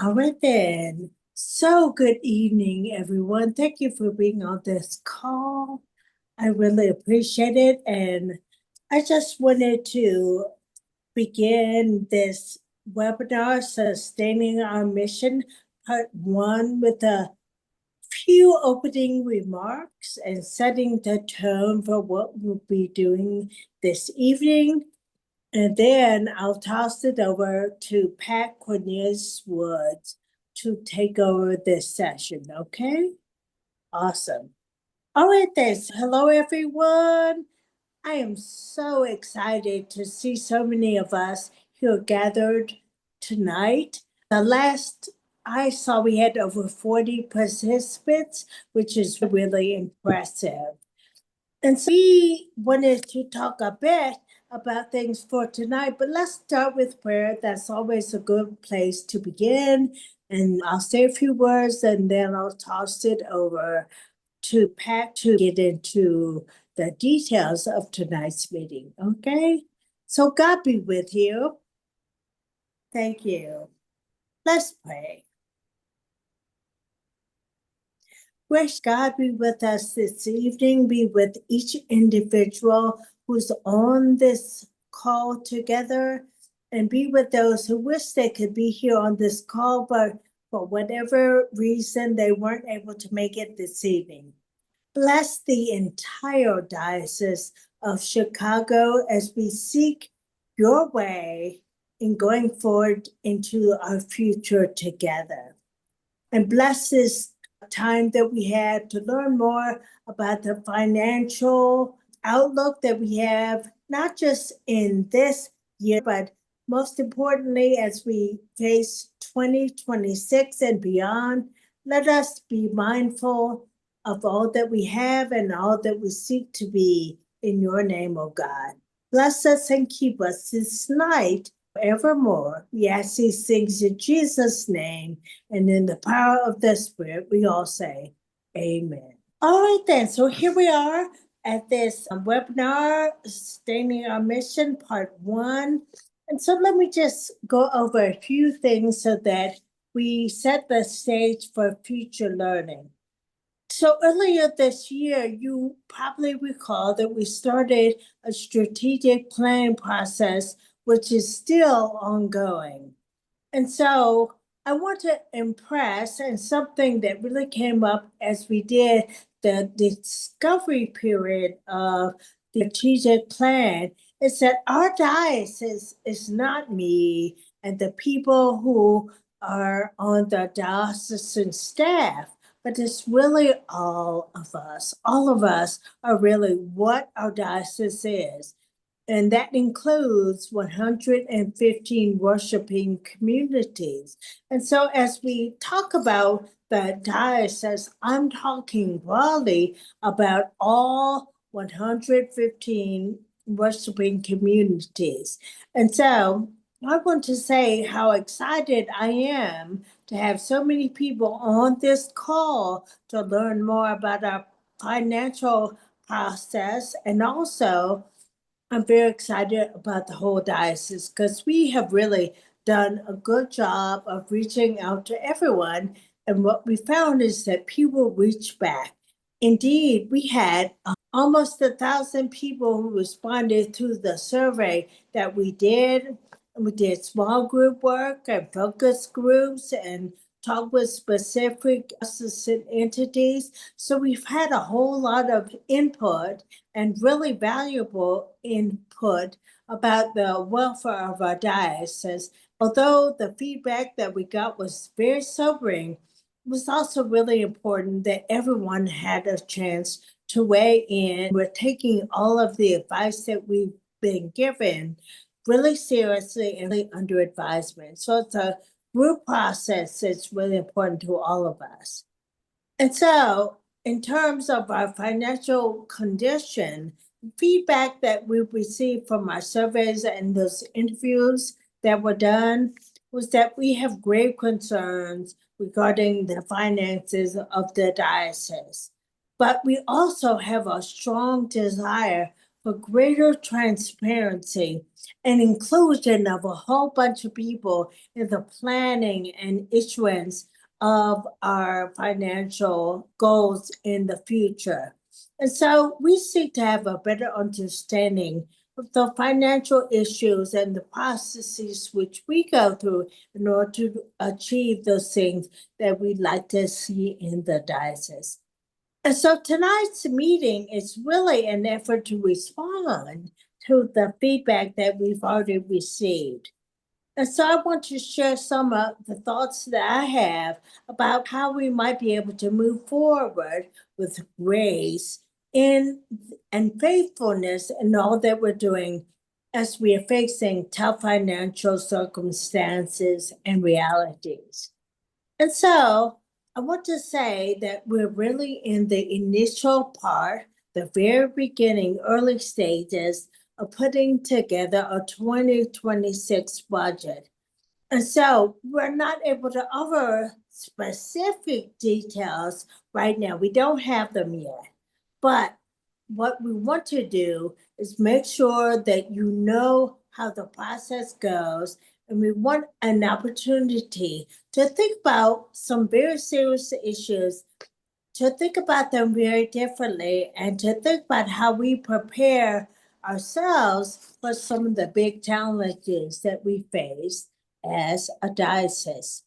All right then. So good evening, everyone. Thank you for being on this call. I really appreciate it. And I just wanted to begin this webinar, Sustaining Our Mission, Part 1, with a few opening remarks and setting the tone for what we'll be doing this evening. And then I'll toss it over to Pat Cornelius Woods to take over this session, okay? Awesome. All right then. Hello, everyone. I am so excited to see so many of us here gathered tonight. The last I saw, we had over 40 participants, which is really impressive. And so we wanted to talk a bit about things for tonight, but let's start with prayer. That's always a good place to begin. And I'll say a few words and then I'll toss it over to Pat to get into the details of tonight's meeting. Okay? So God be with you. Thank you. Let's pray. Gracious God, be with us this evening, be with each individual who's on this call together, and be with those who wish they could be here on this call, but for whatever reason, they weren't able to make it this evening. Bless the entire Diocese of Chicago as we seek your way in going forward into our future together. And bless this time that we had to learn more about the financial outlook that we have, not just in this year, but most importantly, as we face 2026 and beyond. Let us be mindful of all that we have and all that we seek to be in your name, O God. Bless us and keep us this night forevermore. We ask these things in Jesus' name, and in the power of the Spirit, we all say, amen. All right then, so here we are at this webinar, Sustaining Our Mission, Part 1. And so let me just go over a few things so that we set the stage for future learning. So earlier this year, you probably recall that we started a strategic planning process, which is still ongoing. And so I want to impress, and something that really came up as we did the discovery period of the strategic plan, is that our diocese is not me and the people who are on the diocesan staff, but it's really all of us. All of us are really what our diocese is. And that includes 115 worshiping communities. And so as we talk about the diocese, I'm talking broadly about all 115 worshiping communities. And so I want to say how excited I am to have so many people on this call to learn more about our financial process. And also, I'm very excited about the whole diocese because we have really done a good job of reaching out to everyone. And what we found is that people reach back. Indeed, we had almost 1,000 people who responded to the survey that we did. We did small group work and focus groups and talk with specific assistant entities. So we've had a whole lot of input and really valuable input about the welfare of our diocese. Although the feedback that we got was very sobering, it was also really important that everyone had a chance to weigh in. We're taking all of the advice that we've been given really seriously and really under advisement. So it's a group process that's really important to all of us. And so in terms of our financial condition, feedback that we received from our surveys and those interviews that were done was that we have grave concerns regarding the finances of the diocese. But we also have a strong desire for greater transparency and inclusion of a whole bunch of people in the planning and issuance of our financial goals in the future. And so we seek to have a better understanding of the financial issues and the processes which we go through in order to achieve those things that we'd like to see in the diocese. And so tonight's meeting is really an effort to respond to the feedback that we've already received. And so I want to share some of the thoughts that I have about how we might be able to move forward with grace and faithfulness in all that we're doing as we are facing tough financial circumstances and realities. And so I want to say that we're really in the initial part, the very beginning, early stages of putting together a 2026 budget. And so we're not able to offer specific details right now. We don't have them yet. But what we want to do is make sure that you know how the process goes. And we want an opportunity to think about some very serious issues, to think about them very differently, and to think about how we prepare ourselves for some of the big challenges that we face as a diocese.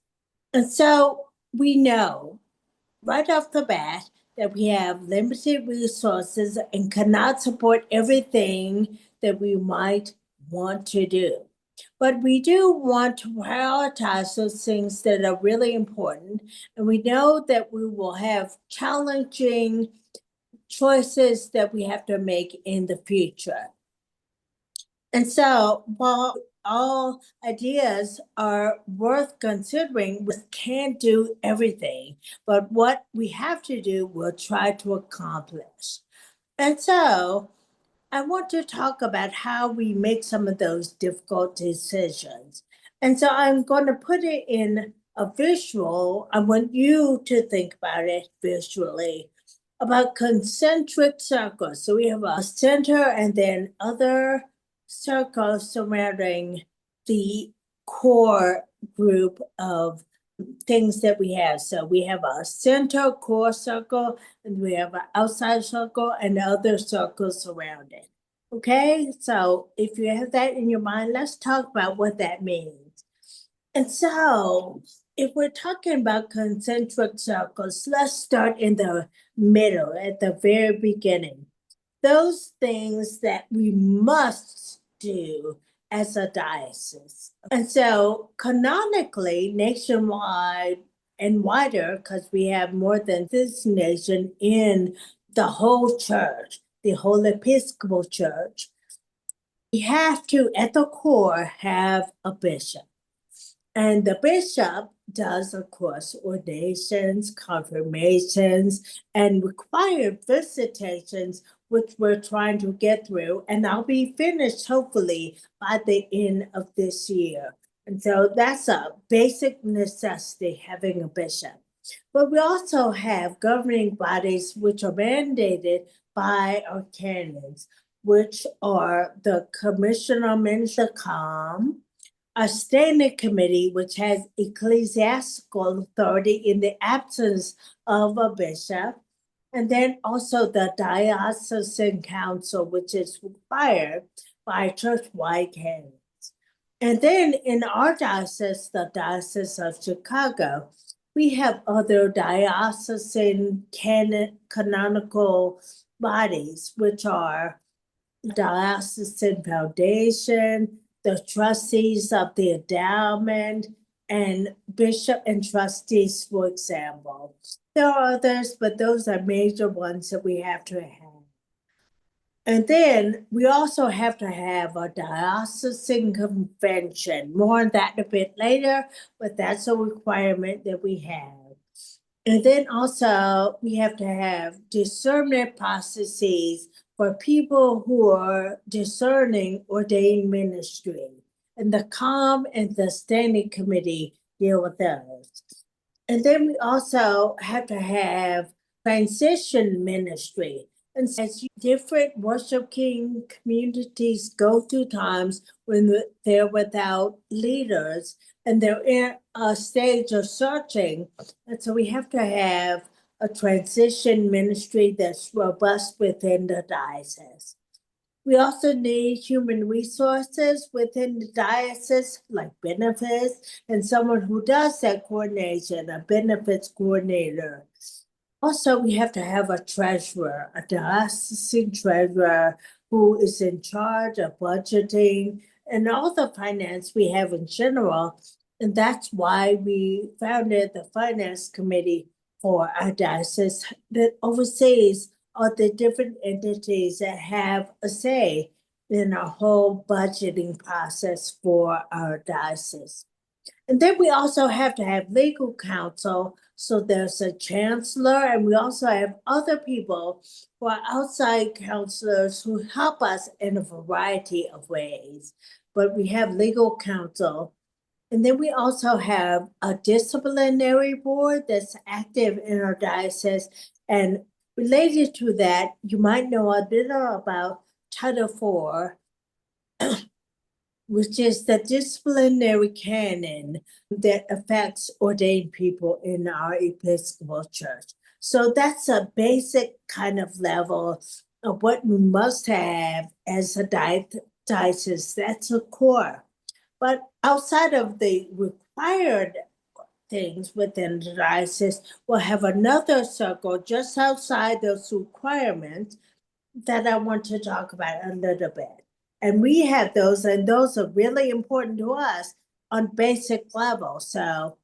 And so we know right off the bat that we have limited resources and cannot support everything that we might want to do. But we do want to prioritize those things that are really important. And we know that we will have challenging choices that we have to make in the future. And so while all ideas are worth considering, we can't do everything, but what we have to do, we'll try to accomplish. And so I want to talk about how we make some of those difficult decisions. And so I'm going to put it in a visual. I want you to think about it visually, about concentric circles. So we have a center and then other circles surrounding the core group of things that we have. So we have a center core circle, and we have an outside circle and other circles around it. Okay, so if you have that in your mind, let's talk about what that means. And so if we're talking about concentric circles, let's start in the middle, at the very beginning. Those things that we must do as a diocese. And so canonically, nationwide and wider, because we have more than this nation in the whole church, the whole Episcopal Church, we have to, at the core, have a bishop. And the bishop does, of course, ordinations, confirmations, and required visitations, which we're trying to get through. And I'll be finished, hopefully, by the end of this year. And so that's a basic necessity, having a bishop. But we also have governing bodies which are mandated by our canons, which are the Commissioner Mincicam, a standing committee which has ecclesiastical authority in the absence of a bishop, and then also the diocesan council, which is required by church-wide canons. And then in our diocese, the Diocese of Chicago, we have other diocesan canonical bodies, which are Diocesan Foundation, the trustees of the endowment, and bishop and trustees, for example. There are others, but those are major ones that we have to have. And then we also have to have a diocesan convention. More on that a bit later, but that's a requirement that we have. And then also we have to have discernment processes for people who are discerning ordained ministry. And the COM and the standing committee deal with those. And then we also have to have transition ministry. And as different worship king communities go through times when they're without leaders and they're in a stage of searching, and so we have to have a transition ministry that's robust within the diocese. We also need human resources within the diocese, like benefits, and someone who does that coordination, a benefits coordinator. Also, we have to have a treasurer, a diocesan treasurer who is in charge of budgeting and all the finance we have in general. And that's why we founded the finance committee for our diocese that oversees all the different entities that have a say in our whole budgeting process for our diocese. And then we also have to have legal counsel. So there's a chancellor, and we also have other people who are outside counselors who help us in a variety of ways. But we have legal counsel. And then we also have a disciplinary board that's active in our diocese. And related to that, you might know a bit about Title IV, which is the disciplinary canon that affects ordained people in our Episcopal Church. So that's a basic kind of level of what we must have as a diocese. That's a core. But outside of the required things within the diocese, we'll have another circle just outside those requirements that I want to talk about a little bit. And we have those, and those are really important to us on basic level. So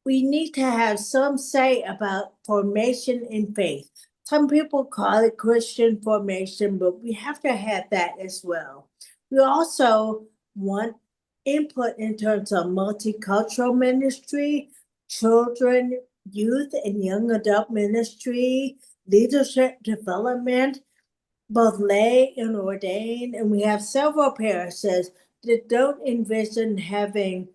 we need to have some say about formation in faith. Some people call it Christian formation, but we have to have that as well. We also want input in terms of multicultural ministry, children, youth, and young adult ministry, leadership development, both lay and ordained, and we have several parishes that don't envision having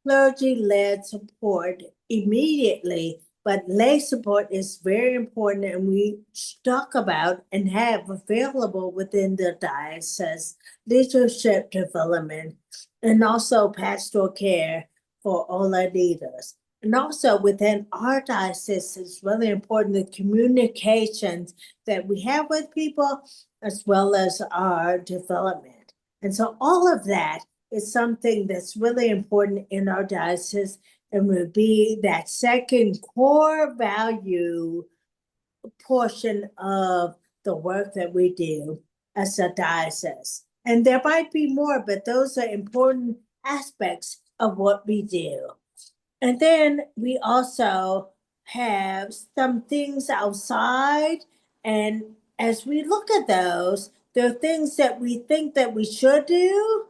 clergy-led support immediately, but lay support is very important, and we talk about and have available within the diocese leadership development and also pastoral care for all our leaders. And also within our diocese, it's really important the communications that we have with people as well as our development. And so all of that is something that's really important in our diocese and will be that second core value portion of the work that we do as a diocese. And there might be more, but those are important aspects of what we do. And then we also have some things outside. And as we look at those, there are things that we think that we should do.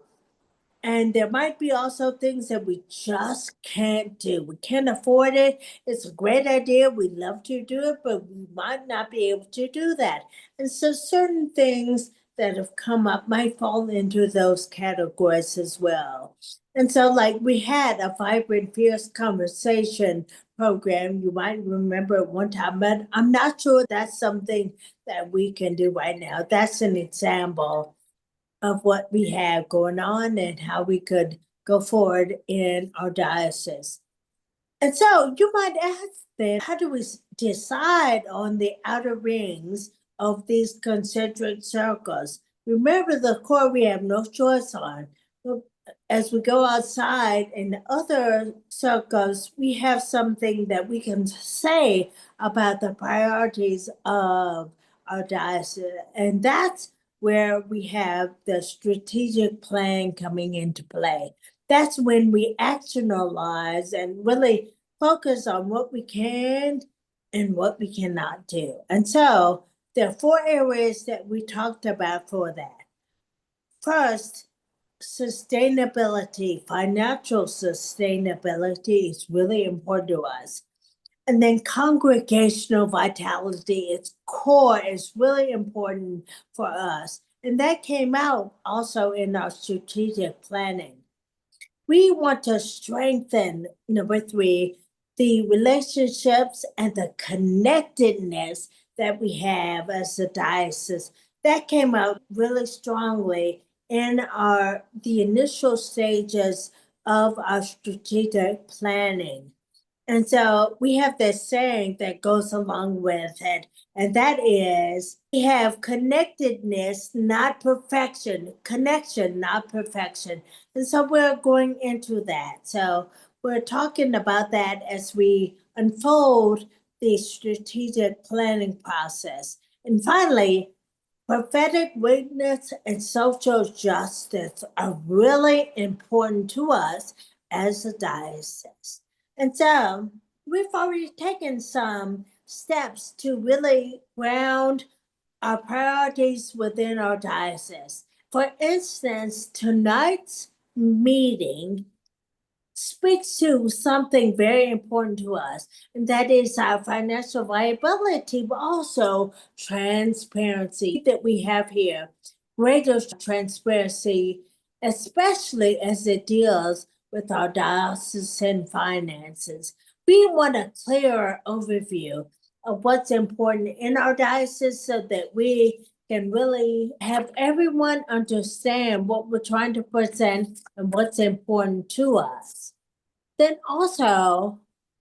And there might be also things that we just can't do. We can't afford it. It's a great idea. We'd love to do it, but we might not be able to do that. And so certain things that have come up might fall into those categories as well. And so, like, we had a Vibrant Fierce Conversation program. You might remember at one time, but I'm not sure that's something that we can do right now. That's an example of what we have going on and how we could go forward in our diocese. And so you might ask then, how do we decide on the outer rings of these concentric circles? Remember, the core we have no choice on. As we go outside in other circles, we have something that we can say about the priorities of our diocese. And that's where we have the strategic plan coming into play. That's when we actionalize and really focus on what we can and what we cannot do. And so there are 4 areas that we talked about for that. First, sustainability, financial sustainability is really important to us. And then congregational vitality, its core is really important for us. And that came out also in our strategic planning. We want to strengthen, number 3, the relationships and the connectedness that we have as a diocese. That came out really strongly in the initial stages of our strategic planning. And so we have this saying that goes along with it, and that is we have connectedness, not perfection, connection, not perfection. And so we're going into that. So we're talking about that as we unfold the strategic planning process. And finally, prophetic witness and social justice are really important to us as a diocese. And so we've already taken some steps to really ground our priorities within our diocese. For instance, tonight's meeting speaks to something very important to us, and that is our financial viability, but also transparency that we have here. Greater transparency, especially as it deals with our diocesan finances. We want a clearer overview of what's important in our diocese so that we can really have everyone understand what we're trying to present and what's important to us. Then also,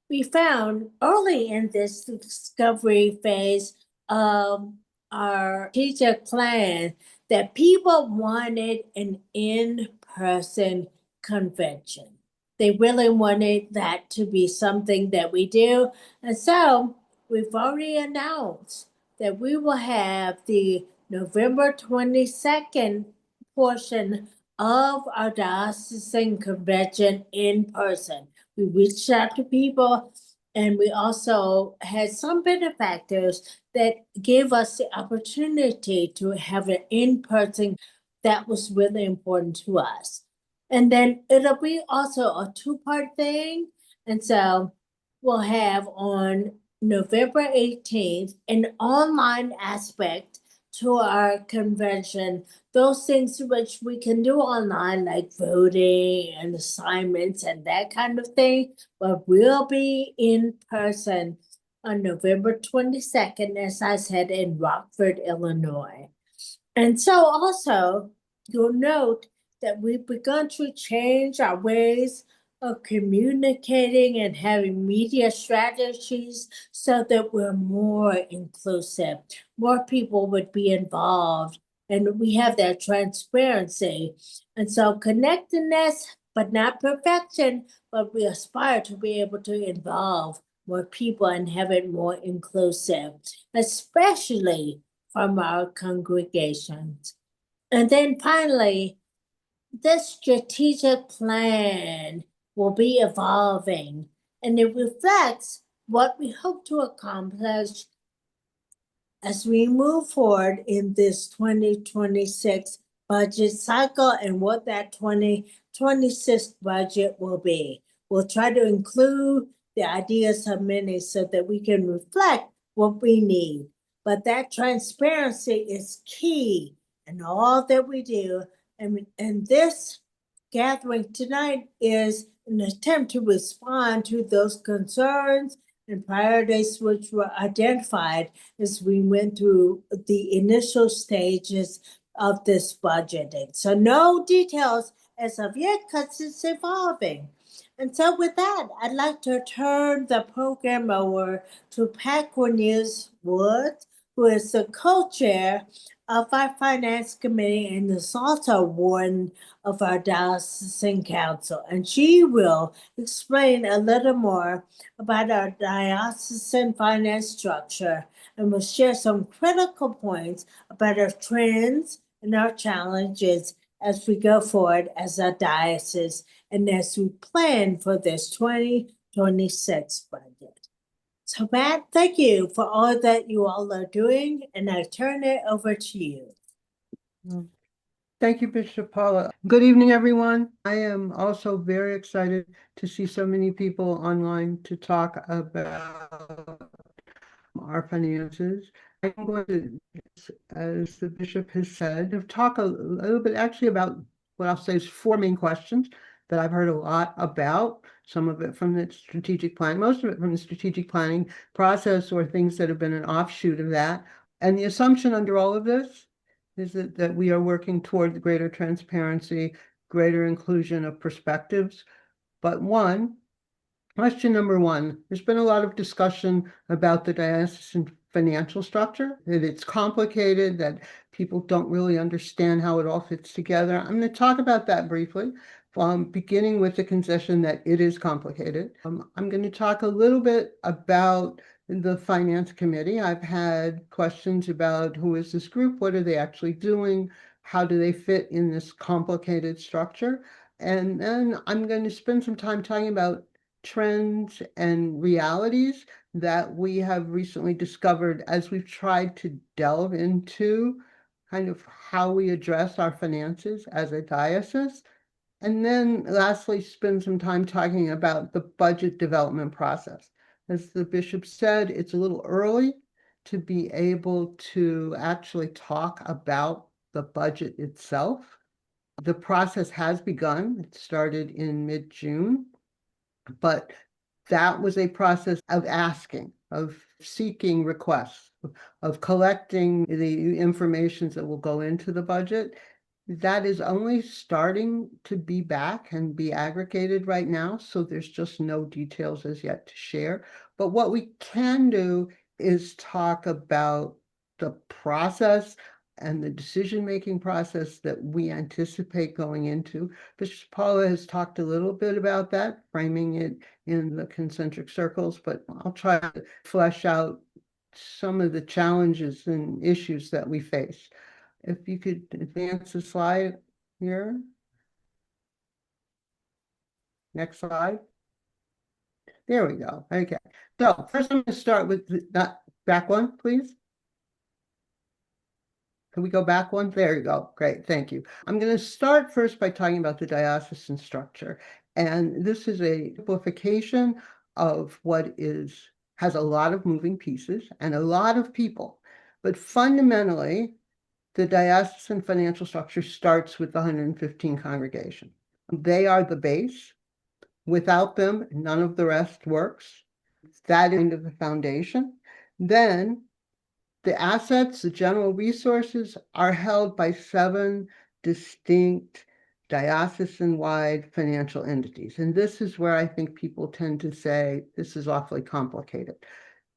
we found early in this discovery phase of our strategic plan that people wanted an in-person convention. They really wanted that to be something that we do. And so we've already announced that we will have the November 22nd portion of our diocesan convention in person. We reached out to people, and we also had some benefactors that gave us the opportunity to have an in-person. That was really important to us. And then it'll be also a two-part thing. And so we'll have on November 18th an online aspect to our convention, those things which we can do online, like voting and assignments and that kind of thing, but we'll be in person on November 22nd, as I said, in Rockford, Illinois. And so also, you'll note that we've begun to change our ways of communicating and having media strategies so that we're more inclusive. More people would be involved, and we have that transparency. And so connectedness, but not perfection, but we aspire to be able to involve more people and have it more inclusive, especially from our congregations. And then finally, this strategic plan will be evolving, and it reflects what we hope to accomplish as we move forward in this 2026 budget cycle and what that 2026 budget will be. We'll try to include the ideas of many so that we can reflect what we need. But that transparency is key in all that we do. And this gathering tonight is an attempt to respond to those concerns and priorities which were identified as we went through the initial stages of this budgeting. So no details as of yet because it's evolving. And so with that, I'd like to turn the program over to Pat Cornelius Woods, who is the co-chair of our finance committee and is also warden of our diocesan council. And she will explain a little more about our diocesan finance structure and will share some critical points about our trends and our challenges as we go forward as a diocese and as we plan for this 2026 budget. So Matt, thank you for all that you all are doing, and I turn it over to you. Thank you, Bishop Paula. Good evening, everyone. I am also very excited to see so many people online to talk about our finances. I'm going to, as the bishop has said, talk a little bit actually about what I'll say is four main questions that I've heard a lot about, some of it from the strategic plan, most of it from the strategic planning process or things that have been an offshoot of that. And the assumption under all of this is that we are working toward greater transparency, greater inclusion of perspectives. But question number one, there's been a lot of discussion about the diocesan financial structure, that it's complicated, that people don't really understand how it all fits together. I'm going to talk about that briefly, beginning with the concession that it is complicated. I'm going to talk a little bit about the finance committee. I've had questions about who is this group, what are they actually doing, how do they fit in this complicated structure? And then I'm going to spend some time talking about trends and realities that we have recently discovered as we've tried to delve into kind of how we address our finances as a diocese. And then lastly, spend some time talking about the budget development process. As the bishop said, it's a little early to be able to actually talk about the budget itself. The process has begun. It started in mid-June, but that was a process of asking, of seeking requests, of collecting the information that will go into the budget. That is only starting to be back and be aggregated right now, so there's just no details as yet to share. But what we can do is talk about the process and the decision-making process that we anticipate going into. Bishop Paula has talked a little bit about that, framing it in the concentric circles, but I'll try to flesh out some of the challenges and issues that we face. If you could advance the slide here. Next slide. There we go. Okay. So first I'm going to start with that back one, please. Can we go back one? There you go. Great. Thank you. I'm going to start first by talking about the diocesan structure. And this is a simplification of what has a lot of moving pieces and a lot of people. But fundamentally, the diocesan financial structure starts with the 115 congregation. They are the base. Without them, none of the rest works. That is kind of the foundation. Then the assets, the general resources are held by 7 distinct diocesan-wide financial entities. And this is where I think people tend to say, this is awfully complicated.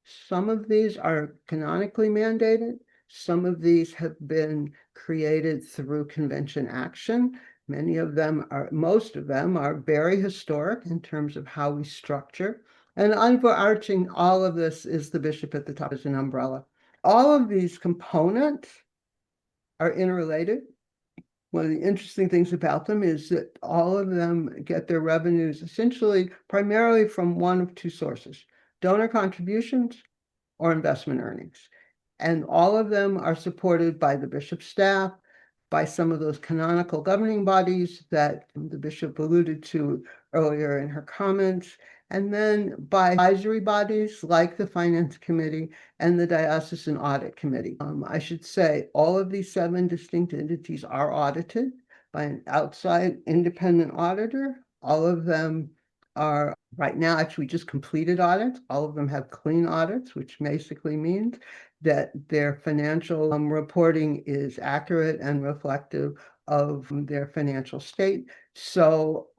Some of these are canonically mandated. Some of these have been created through convention action. Most of them are very historic in terms of how we structure. And overarching all of this is the bishop at the top as an umbrella. All of these components are interrelated. One of the interesting things about them is that all of them get their revenues essentially primarily from one of 2 sources: donor contributions or investment earnings. And all of them are supported by the bishop's staff, by some of those canonical governing bodies that the bishop alluded to earlier in her comments, and then by advisory bodies like the Finance Committee and the Diocesan Audit Committee. I should say all of these 7 distinct entities are audited by an outside independent auditor. All of them are right now actually just completed audits. All of them have clean audits, which basically means that their financial reporting is accurate and reflective of their financial state. So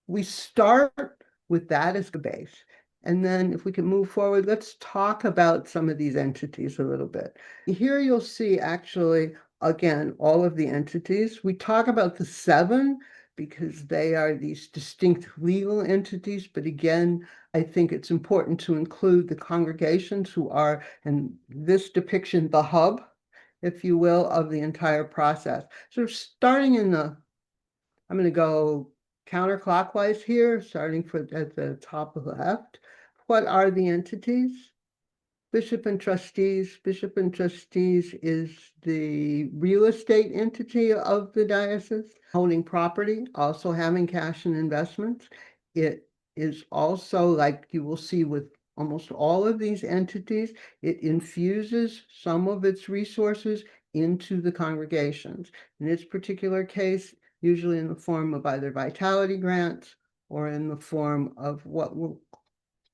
we start with that as the base. And then if we can move forward, let's talk about some of these entities a little bit. Here you'll see actually, again, all of the entities. We talk about the 7 because they are these distinct legal entities. But again, I think it's important to include the congregations who are, in this depiction, the hub, if you will, of the entire process. So starting I'm going to go counterclockwise here, starting at the top of the left. What are the entities? Bishop and trustees. Bishop and trustees is the real estate entity of the diocese, holding property, also having cash and investments. It is also, like you will see with almost all of these entities, it infuses some of its resources into the congregations. In its particular case, usually in the form of either vitality grants or in the form of what we'll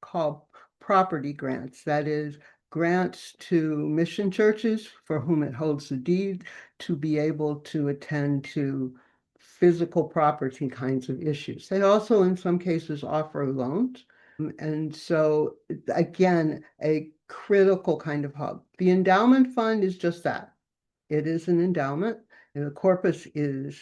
call property grants. That is, grants to mission churches for whom it holds the deed to be able to attend to physical property kinds of issues. They also, in some cases, offer loans. And so, again, a critical kind of hub. The endowment fund is just that. It is an endowment, and the corpus is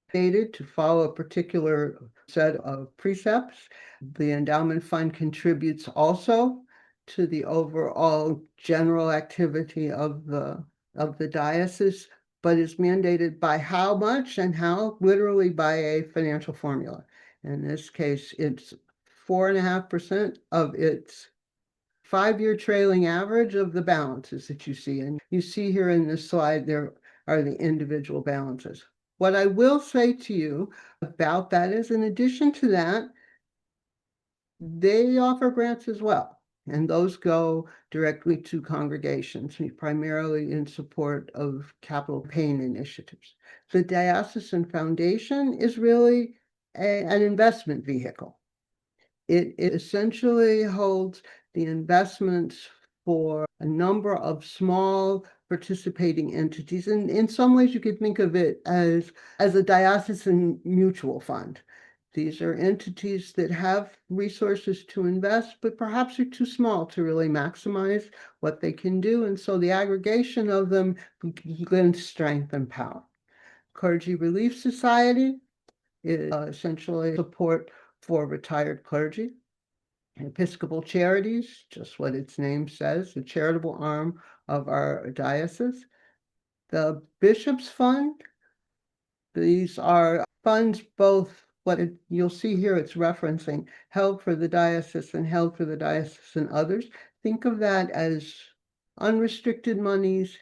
stated to follow a particular set of precepts. The endowment fund contributes also to the overall general activity of the diocese, but is mandated by how much and how, literally by a financial formula. In this case, it's 4.5% of its 5-year trailing average of the balances that you see. And you see here in this slide, there are the individual balances. What I will say to you about that is, in addition to that, they offer grants as well. And those go directly to congregations, primarily in support of capital pain initiatives. The Diocesan Foundation is really an investment vehicle. It essentially holds the investments for a number of small participating entities. And in some ways, you could think of it as a diocesan mutual fund. These are entities that have resources to invest, but perhaps are too small to really maximize what they can do. And so the aggregation of them lends strength and power. Clergy Relief Society is essentially support for retired clergy. Episcopal Charities, just what its name says, the charitable arm of our diocese. The Bishops' Fund, these are funds both, you'll see here it's referencing, held for the diocese and held for the diocese and others. Think of that as unrestricted monies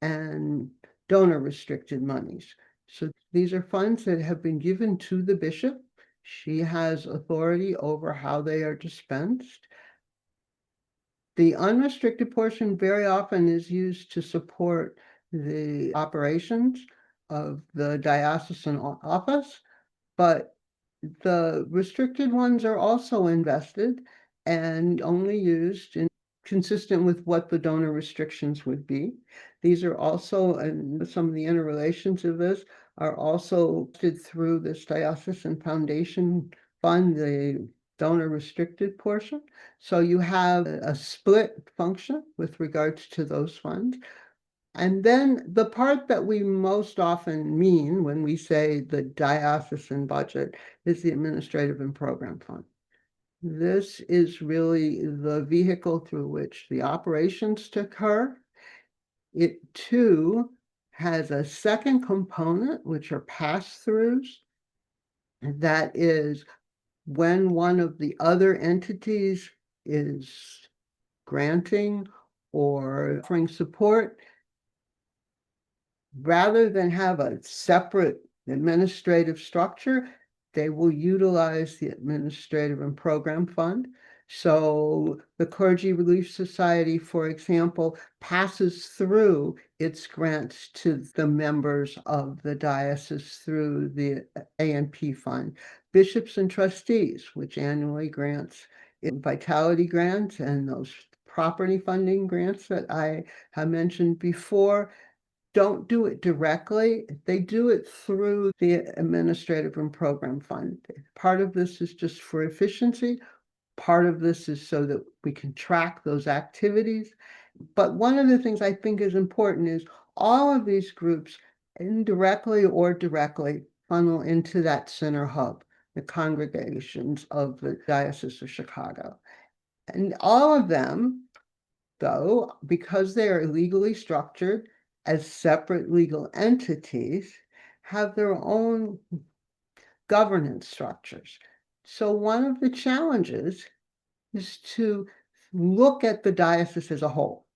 and donor restricted monies. So these are funds that have been given to the bishop. She has authority over how they are dispensed. The unrestricted portion very often is used to support the operations of the diocesan office, but the restricted ones are also invested and only used in consistent with what the donor restrictions would be. These are also, and some of the interrelations of this are also through this Diocesan Foundation Fund, the donor restricted portion. So you have a split function with regards to those funds. And then the part that we most often mean when we say the diocesan budget is the administrative and program fund. This is really the vehicle through which the operations occur. It too has a second component, which are pass-throughs. That is when one of the other entities is granting or offering support, rather than have a separate administrative structure, they will utilize the administrative and program fund. So the Clergy Relief Society, for example, passes through its grants to the members of the diocese through the A&P fund. Bishops and trustees, which annually grants vitality grants and those property funding grants that I have mentioned before, don't do it directly. They do it through the administrative and program fund. Part of this is just for efficiency. Part of this is so that we can track those activities. But one of the things I think is important is all of these groups, indirectly or directly, funnel into that center hub, the congregations of the Diocese of Chicago. And all of them, though, because they are legally structured as separate legal entities, have their own governance structures. So one of the challenges is to look at the diocese as a whole.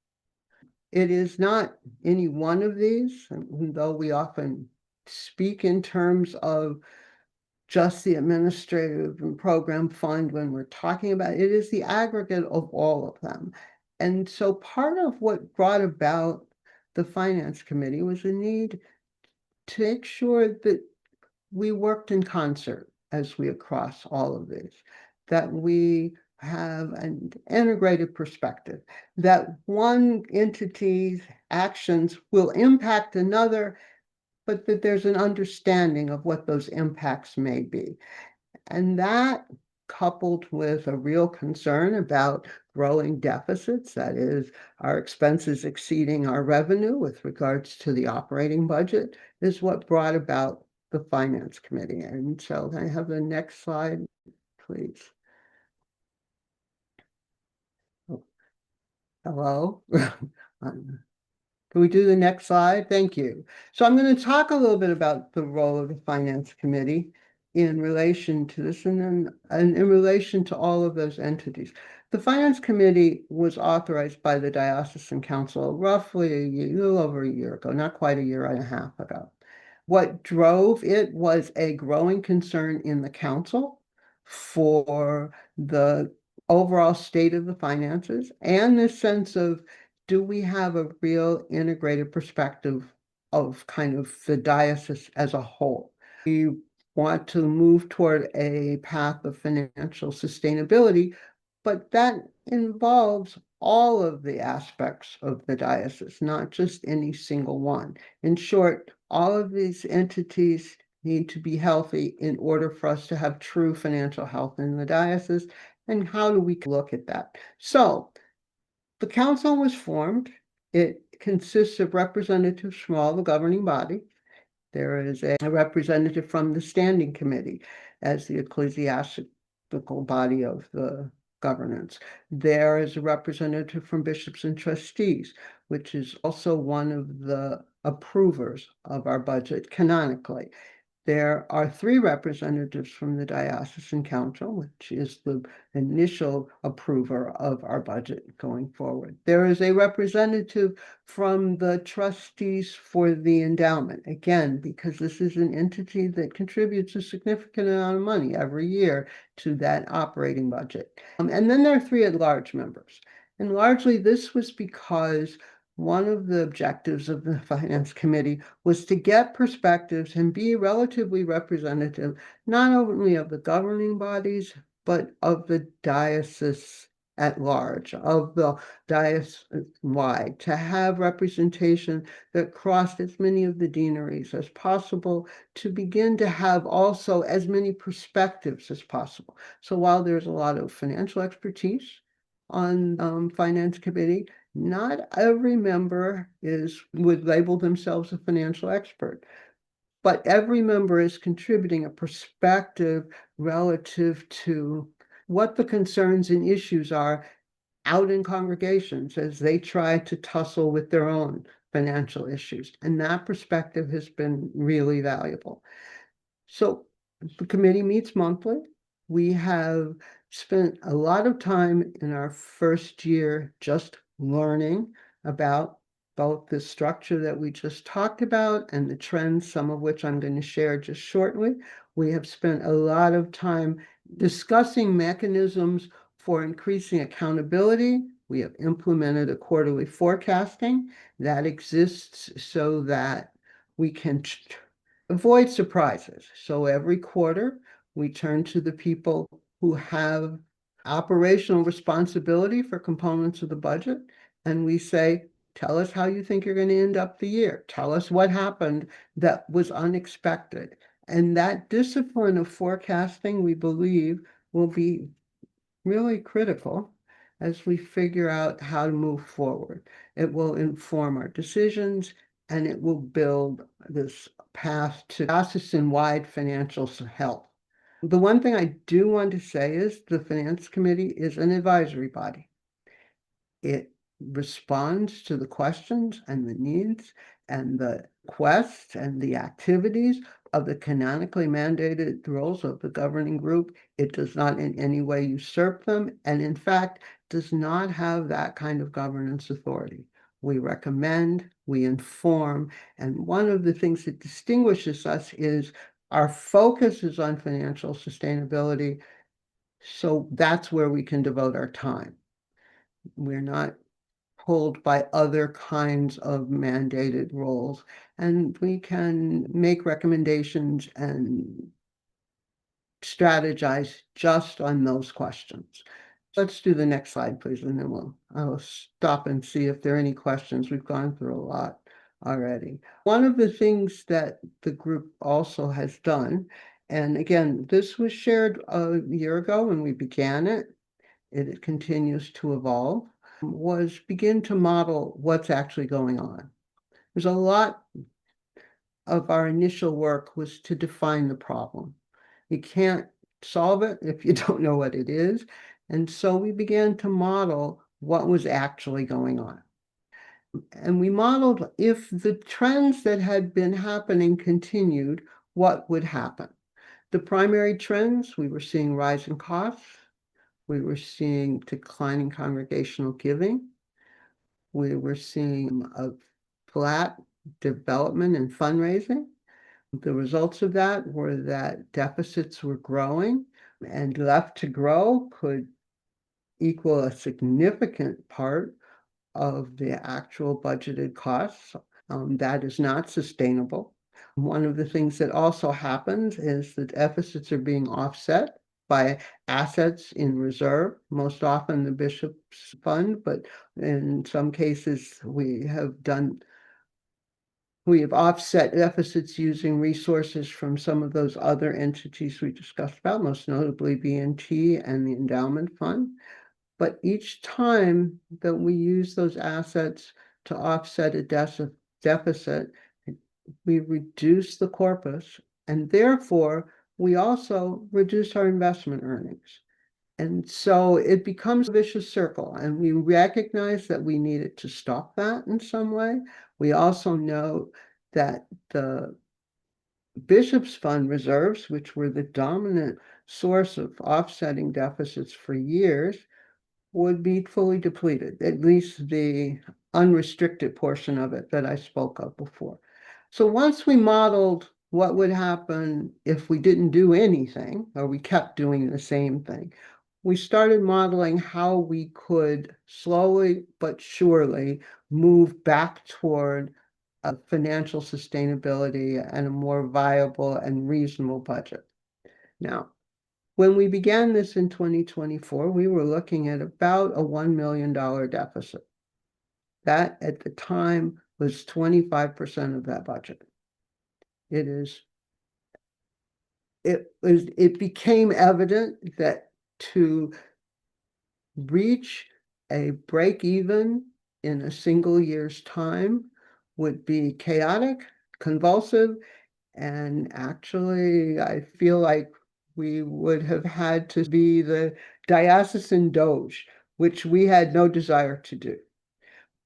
It is not any one of these, though we often speak in terms of just the administrative and program fund when we're talking about it. It is the aggregate of all of them. And so part of what brought about the Finance Committee was a need to make sure that we worked in concert as we across all of this, that we have an integrated perspective, that one entity's actions will impact another, but that there's an understanding of what those impacts may be. And that, coupled with a real concern about growing deficits, that is, our expenses exceeding our revenue with regards to the operating budget, is what brought about the Finance Committee. And so can I have the next slide, please? Oh, hello? Can we do the next slide? Thank you. So I'm going to talk a little bit about the role of the Finance Committee in relation to this and in relation to all of those entities. The Finance Committee was authorized by the Diocesan Council roughly a little over a year ago, not quite a year and a half ago. What drove it was a growing concern in the council for the overall state of the finances and the sense of, do we have a real integrated perspective of kind of the diocese as a whole? We want to move toward a path of financial sustainability, but that involves all of the aspects of the diocese, not just any single one. In short, all of these entities need to be healthy in order for us to have true financial health in the diocese. And how do we look at that? So the council was formed. It consists of representatives from all the governing body. There is a representative from the standing committee as the ecclesiastical body of the governance. There is a representative from bishops and trustees, which is also one of the approvers of our budget canonically. There are 3 representatives from the Diocesan Council, which is the initial approver of our budget going forward. There is a representative from the trustees for the endowment, again, because this is an entity that contributes a significant amount of money every year to that operating budget. And then there are 3 at-large members. And largely this was because one of the objectives of the Finance Committee was to get perspectives and be relatively representative, not only of the governing bodies, but of the diocese at large, of the diocese wide, to have representation that crossed as many of the deaneries as possible, to begin to have also as many perspectives as possible. So while there's a lot of financial expertise on Finance Committee, not every member would label themselves a financial expert, but every member is contributing a perspective relative to what the concerns and issues are out in congregations as they try to tussle with their own financial issues. And that perspective has been really valuable. So the committee meets monthly. We have spent a lot of time in our first year just learning about both the structure that we just talked about and the trends, some of which I'm going to share just shortly. We have spent a lot of time discussing mechanisms for increasing accountability. We have implemented a quarterly forecasting that exists so that we can avoid surprises. So every quarter, we turn to the people who have operational responsibility for components of the budget, and we say, tell us how you think you're going to end up the year. Tell us what happened that was unexpected. And that discipline of forecasting, we believe, will be really critical as we figure out how to move forward. It will inform our decisions, and it will build this path to diocesan-wide financial health. The one thing I do want to say is the Finance Committee is an advisory body. It responds to the questions and the needs and the quests and the activities of the canonically mandated roles of the governing group. It does not in any way usurp them, and in fact, does not have that kind of governance authority. We recommend, we inform, and one of the things that distinguishes us is our focus is on financial sustainability, so that's where we can devote our time. We're not pulled by other kinds of mandated roles, and we can make recommendations and strategize just on those questions. Let's do the next slide, please, and then I'll stop and see if there are any questions. We've gone through a lot already. One of the things that the group also has done, and again, this was shared a year ago when we began it, it continues to evolve, was begin to model what's actually going on. There's a lot of our initial work was to define the problem. You can't solve it if you don't know what it is. And so we began to model what was actually going on. And we modeled if the trends that had been happening continued, what would happen. The primary trends, we were seeing rising costs. We were seeing declining congregational giving. We were seeing a flat development and fundraising. The results of that were that deficits were growing, and left to grow could equal a significant part of the actual budgeted costs. That is not sustainable. One of the things that also happens is that deficits are being offset by assets in reserve, most often the bishop's fund, but in some cases we have offset deficits using resources from some of those other entities we discussed about, most notably B&T and the endowment fund. But each time that we use those assets to offset a deficit, we reduce the corpus, and therefore we also reduce our investment earnings. And so it becomes a vicious circle, and we recognize that we needed to stop that in some way. We also know that the Bishop's Fund reserves, which were the dominant source of offsetting deficits for years, would be fully depleted, at least the unrestricted portion of it that I spoke of before. So once we modeled what would happen if we didn't do anything, or we kept doing the same thing, we started modeling how we could slowly but surely move back toward a financial sustainability and a more viable and reasonable budget. Now, when we began this in 2024, we were looking at about a $1 million deficit. That at the time was 25% of that budget. It became evident that to reach a break even in a single year's time would be chaotic, convulsive, and actually I feel like we would have had to be the diocesan doge, which we had no desire to do.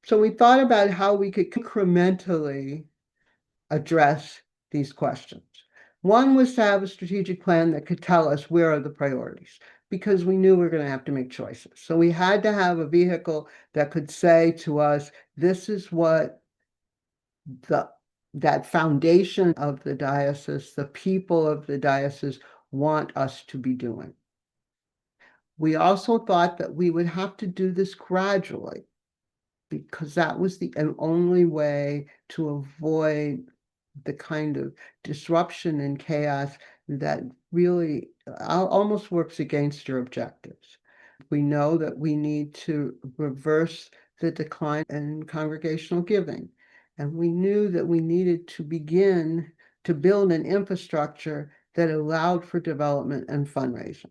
So we thought about how we could incrementally address these questions. One was to have a strategic plan that could tell us where are the priorities, because we knew we were going to have to make choices. So we had to have a vehicle that could say to us, this is what that foundation of the diocese, the people of the diocese want us to be doing. We also thought that we would have to do this gradually, because that was the only way to avoid the kind of disruption and chaos that really almost works against your objectives. We know that we need to reverse the decline in congregational giving. And we knew that we needed to begin to build an infrastructure that allowed for development and fundraising.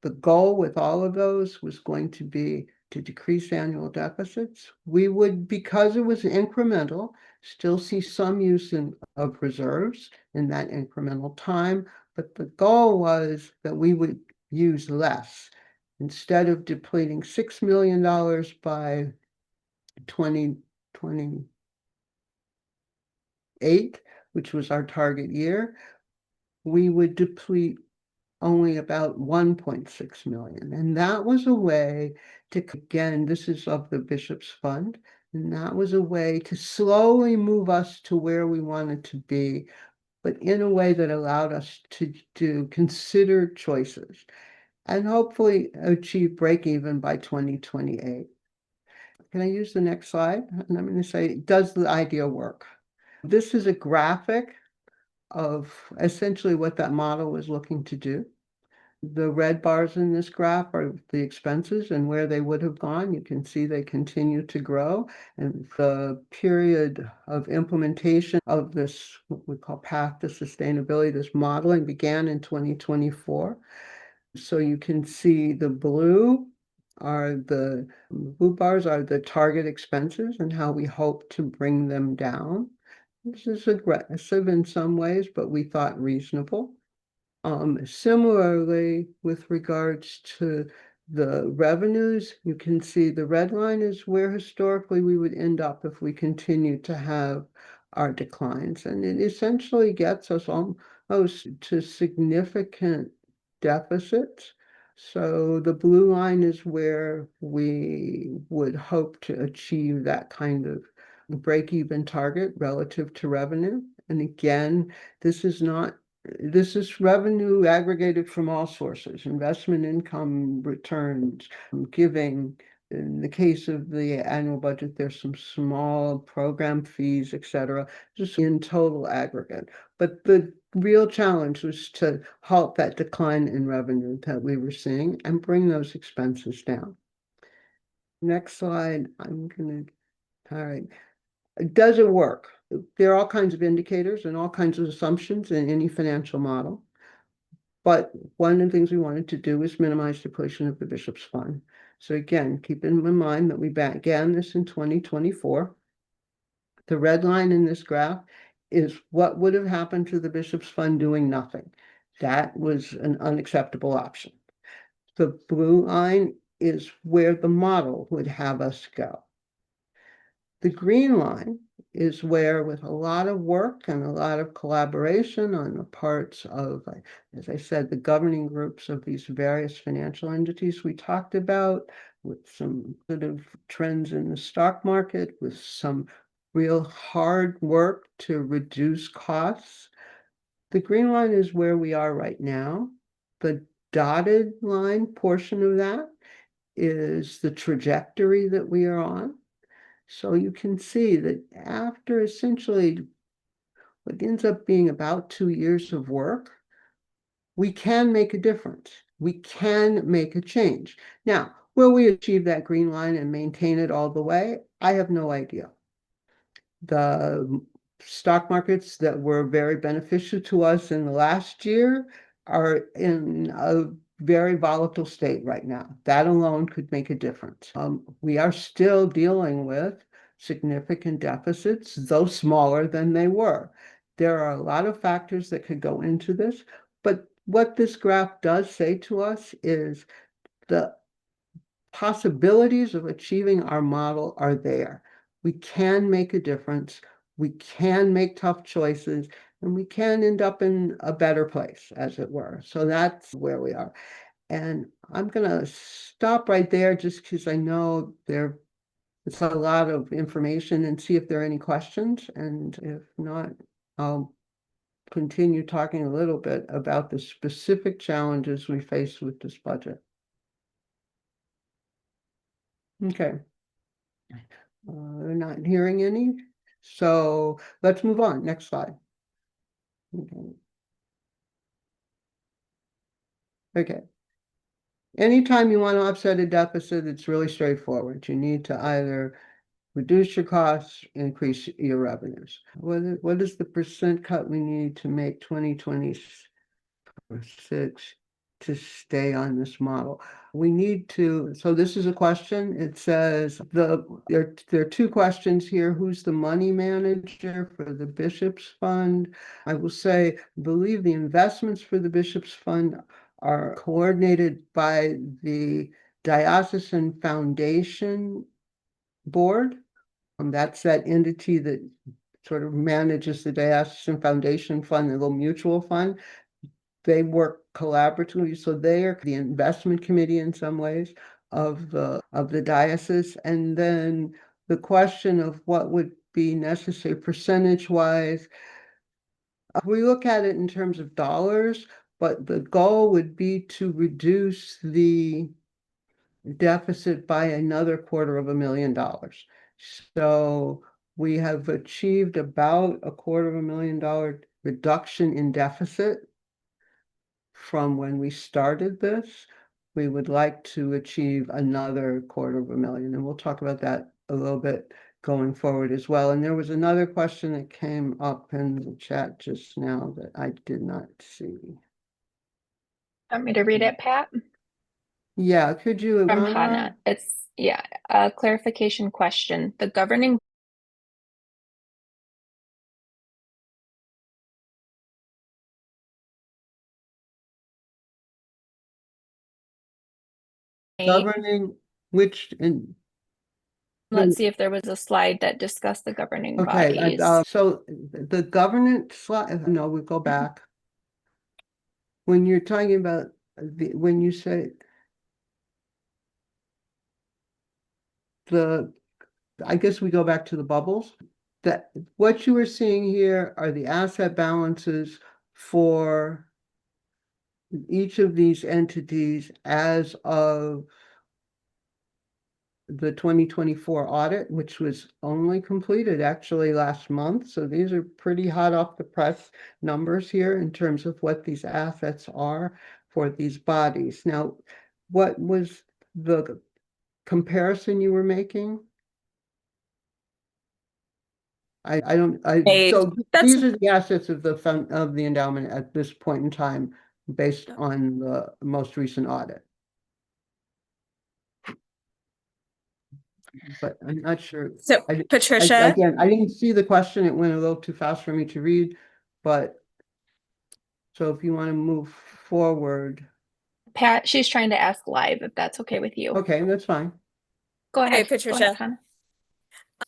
The goal with all of those was going to be to decrease annual deficits. We would, because it was incremental, still see some use of reserves in that incremental time, but the goal was that we would use less. Instead of depleting $6 million by 2028, which was our target year, we would deplete only about 1.6 million. And that was a way to, again, this is of the Bishop's Fund, and that was a way to slowly move us to where we wanted to be, but in a way that allowed us to consider choices and hopefully achieve break even by 2028. Can I use the next slide? And I'm going to say, does the idea work? This is a graphic of essentially what that model was looking to do. The red bars in this graph are the expenses and where they would have gone. You can see they continue to grow. And the period of implementation of this, what we call path to sustainability, this modeling began in 2024. So you can see the blue bars are the target expenses and how we hope to bring them down. This is aggressive in some ways, but we thought reasonable. Similarly, with regards to the revenues, you can see the red line is where historically we would end up if we continue to have our declines. And it essentially gets us almost to significant deficits. So the blue line is where we would hope to achieve that kind of break-even target relative to revenue. And again, this is revenue aggregated from all sources, investment income, returns, giving. In the case of the annual budget, there's some small program fees, etc., just in total aggregate. But the real challenge was to halt that decline in revenue that we were seeing and bring those expenses down. Next slide. All right. Does it work? There are all kinds of indicators and all kinds of assumptions in any financial model. But one of the things we wanted to do was minimize depletion of the bishop's fund. So again, keep in mind that we began this in 2024. The red line in this graph is what would have happened to the bishop's fund doing nothing. That was an unacceptable option. The blue line is where the model would have us go. The green line is where, with a lot of work and a lot of collaboration on the parts of, as I said, the governing groups of these various financial entities we talked about, with some positive trends in the stock market, with some real hard work to reduce costs. The green line is where we are right now. The dotted line portion of that is the trajectory that we are on. So you can see that after essentially what ends up being about 2 years of work, we can make a difference. We can make a change. Now, will we achieve that green line and maintain it all the way? I have no idea. The stock markets that were very beneficial to us in the last year are in a very volatile state right now. That alone could make a difference. We are still dealing with significant deficits, though smaller than they were. There are a lot of factors that could go into this, but what this graph does say to us is the possibilities of achieving our model are there. We can make a difference. We can make tough choices, and we can end up in a better place, as it were. So that's where we are. And I'm going to stop right there just because I know it's a lot of information, and see if there are any questions. And if not, I'll continue talking a little bit about the specific challenges we face with this budget. Okay. We're not hearing any. So let's move on. Next slide. Okay. Okay. Anytime you want to offset a deficit, it's really straightforward. You need to either reduce your costs, increase your revenues. What is the percent cut we need to make 2026 to stay on this model? We need to, so this is a question. It says there are two questions here. Who's the money manager for the Bishop's Fund? I will say, I believe the investments for the Bishop's Fund are coordinated by the Diocesan Foundation Board. That's that entity that sort of manages the Diocesan Foundation Fund, the little mutual fund. They work collaboratively, so they are the investment committee in some ways of the diocese. And then the question of what would be necessary percentage-wise, we look at it in terms of dollars, but the goal would be to reduce the deficit by another $250,000. So we have achieved about a $250,000 reduction in deficit from when we started this. We would like to achieve another $250,000, and we'll talk about that a little bit going forward as well. And there was another question that came up in the chat just now that I did not see. Want me to read it, Pat? Yeah, could you, From Rana? Hannah. It's, yeah, a clarification question. The governing Governing which, and let's see if there was a slide that discussed the governing okay, bodies. so the governance slide, no, we go back. When you're talking about when you say I guess we go back to the bubbles. That what you are seeing here are the asset balances for each of these entities as of the 2024 audit, which was only completed actually last month. So these are pretty hot off the press numbers here in terms of what these assets are for these bodies. Now, what was the comparison you were making? So these are the assets of the fund of the endowment at this point in time, based on the most recent audit. But I'm not sure. So Patricia, Again, I didn't see the question. It went a little too fast for me to read, but so if you want to move forward. Pat, she's trying to ask live if that's okay with you. Okay, that's fine. Go ahead. hey, Patricia. Go ahead, Hannah.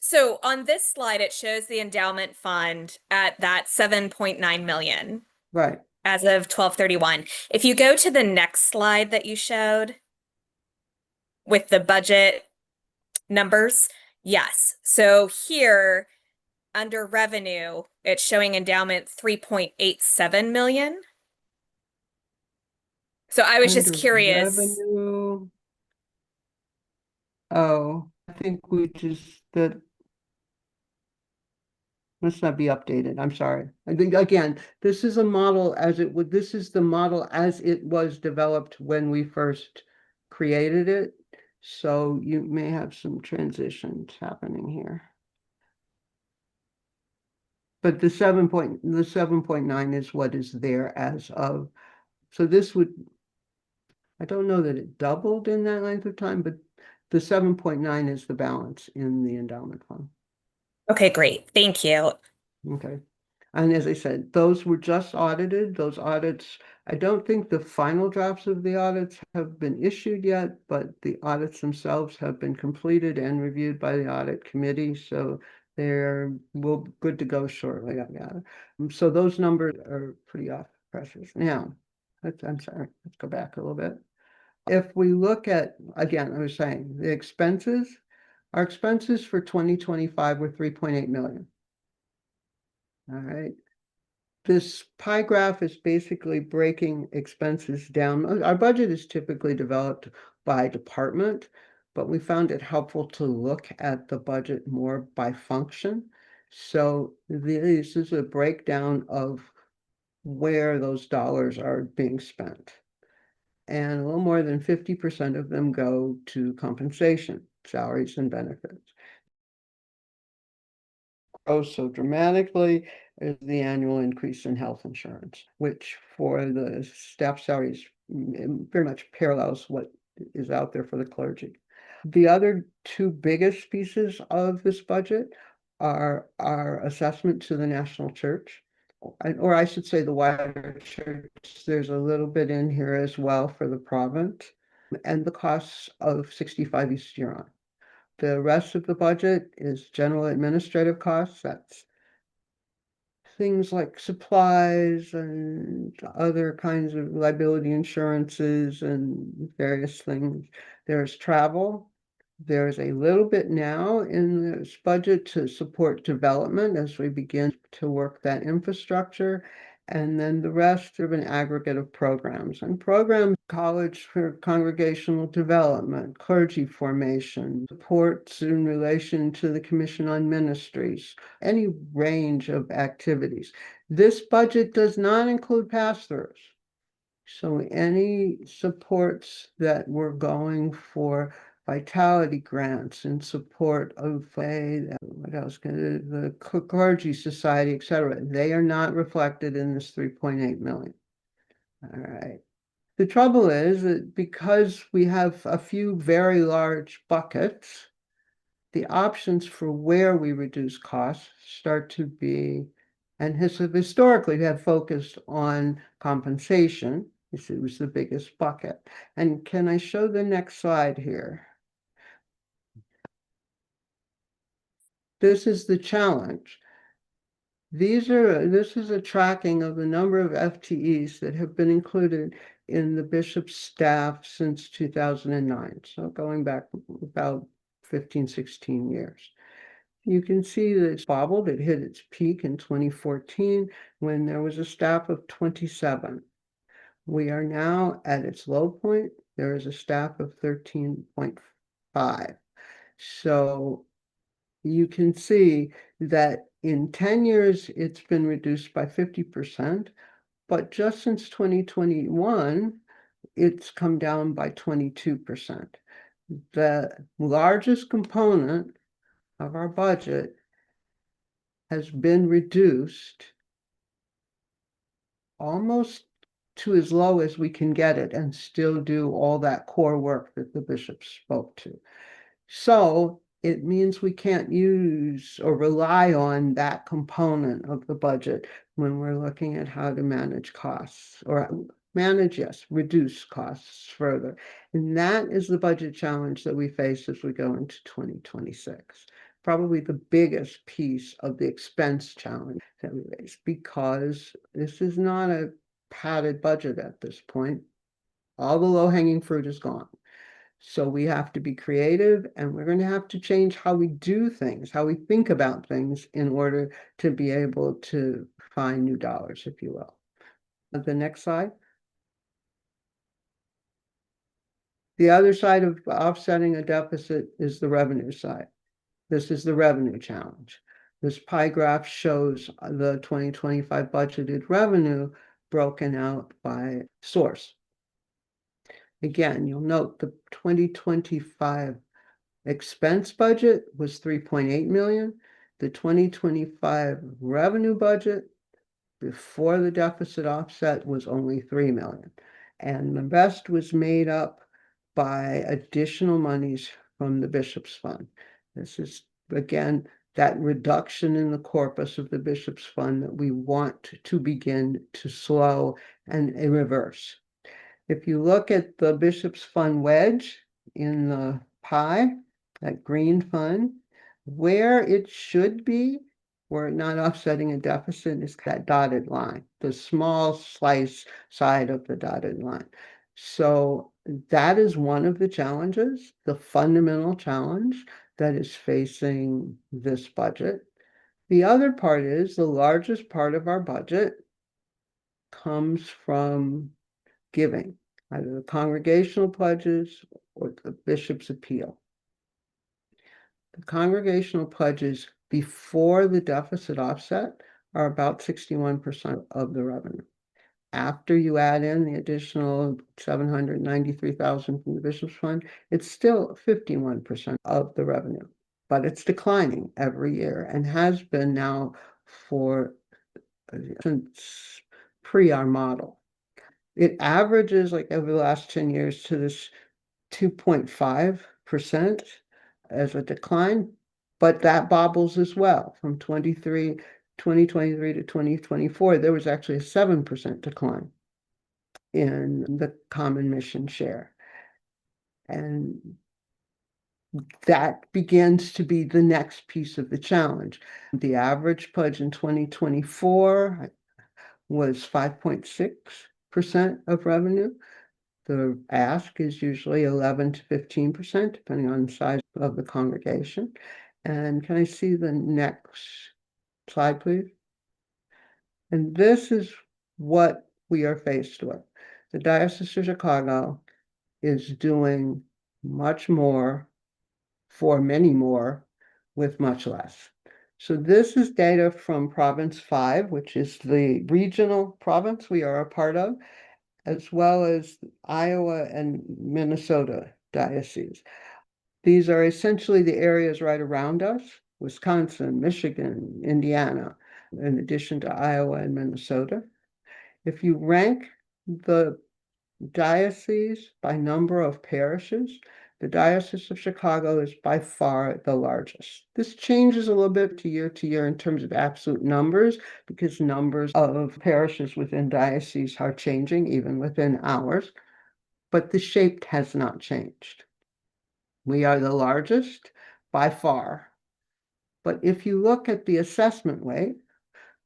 So on this slide, it shows the endowment fund at that 7.9 million Right. as of 12/31. If you go to the next slide that you showed with the budget numbers, yes. So here under revenue, it's showing endowment 3.87 million. So I was just Under curious. revenue. Oh, I think we just that must not be updated. I'm sorry. I think again, this is a model as it would, this is the model as it was developed when we first created it. So you may have some transitions happening here. But the 7.9 is what is there as of, so this would, I don't know that it doubled in that length of time, but the 7.9 is the balance in the endowment fund. Okay, great. Thank you. Okay. And as I said, those were just audited. Those audits, I don't think the final drafts of the audits have been issued yet, but the audits themselves have been completed and reviewed by the audit committee. So they're good to go shortly. So those numbers are pretty off pressures. Now, I'm sorry, let's go back a little bit. If we look at, again, I was saying the expenses, our expenses for 2025 were 3.8 million. All right. This pie graph is basically breaking expenses down. Our budget is typically developed by department, but we found it helpful to look at the budget more by function. So this is a breakdown of where those dollars are being spent. And a little more than 50% of them go to compensation, salaries and benefits. So dramatically is the annual increase in health insurance, which for the staff salaries very much parallels what is out there for the clergy. The other two biggest pieces of this budget are our assessment to the national church, or I should say the wider church. There's a little bit in here as well for the province, and the costs of 65 East Huron. The rest of the budget is general administrative costs. That's things like supplies and other kinds of liability insurances and various things. There's travel. There's a little bit now in this budget to support development as we begin to work that infrastructure. And then the rest of an aggregate of programs. And programs, college for congregational development, clergy formation, supports in relation to the Commission on Ministries, any range of activities. This budget does not include pass-throughs. So any supports that we're going for vitality grants in support of what else? The clergy society, etc. They are not reflected in this 3.8 million. All right. The trouble is that because we have a few very large buckets, the options for where we reduce costs start to be, and historically have focused on compensation. This was the biggest bucket. And can I show the next slide here? This is the challenge. This is a tracking of the number of FTEs that have been included in the bishop's staff since 2009. So going back about 15, 16 years. You can see that it's bobbled. It hit its peak in 2014 when there was a staff of 27. We are now at its low point. There is a staff of 13.5. So you can see that in 10 years, it's been reduced by 50%, but just since 2021, it's come down by 22%. The largest component of our budget has been reduced almost to as low as we can get it and still do all that core work that the bishop spoke to. So it means we can't use or rely on that component of the budget when we're looking at how to manage costs or reduce costs further. And that is the budget challenge that we face as we go into 2026. Probably the biggest piece of the expense challenge that we face, because this is not a padded budget at this point. All the low-hanging fruit is gone. So we have to be creative, and we're going to have to change how we do things, how we think about things in order to be able to find new dollars, if you will. The next slide. The other side of offsetting a deficit is the revenue side. This is the revenue challenge. This pie graph shows the 2025 budgeted revenue broken out by source. Again, you'll note the 2025 expense budget was 3.8 million. The 2025 revenue budget before the deficit offset was only 3 million. And the rest was made up by additional monies from the bishop's fund. This is, again, that reduction in the corpus of the bishop's fund that we want to begin to slow and reverse. If you look at the bishop's fund wedge in the pie, that green fund, where it should be, where not offsetting a deficit, is that dotted line, the small slice side of the dotted line. So that is one of the challenges, the fundamental challenge that is facing this budget. The other part is the largest part of our budget comes from giving, either the congregational pledges or the bishop's appeal. The congregational pledges before the deficit offset are about 61% of the revenue. After you add in the additional 793,000 from the bishop's fund, it's still 51% of the revenue, but it's declining every year and has been now since our model. It averages, like over the last 10 years, to this 2.5% as a decline, but that bobbles as well. From 2023 to 2024, there was actually a 7% decline in the common mission share. And that begins to be the next piece of the challenge. The average pledge in 2024 was 5.6% of revenue. The ask is usually 11 to 15%, depending on the size of the congregation. And can I see the next slide, please? And this is what we are faced with. The Diocese of Chicago is doing much more for many more with much less. So this is data from Province 5, which is the regional province we are a part of, as well as Iowa and Minnesota dioceses. These are essentially the areas right around us, Wisconsin, Michigan, Indiana, in addition to Iowa and Minnesota. If you rank the diocese by number of parishes, the Diocese of Chicago is by far the largest. This changes a little bit to year in terms of absolute numbers, because numbers of parishes within dioceses are changing, even within ours, but the shape has not changed. We are the largest by far. But if you look at the assessment weight,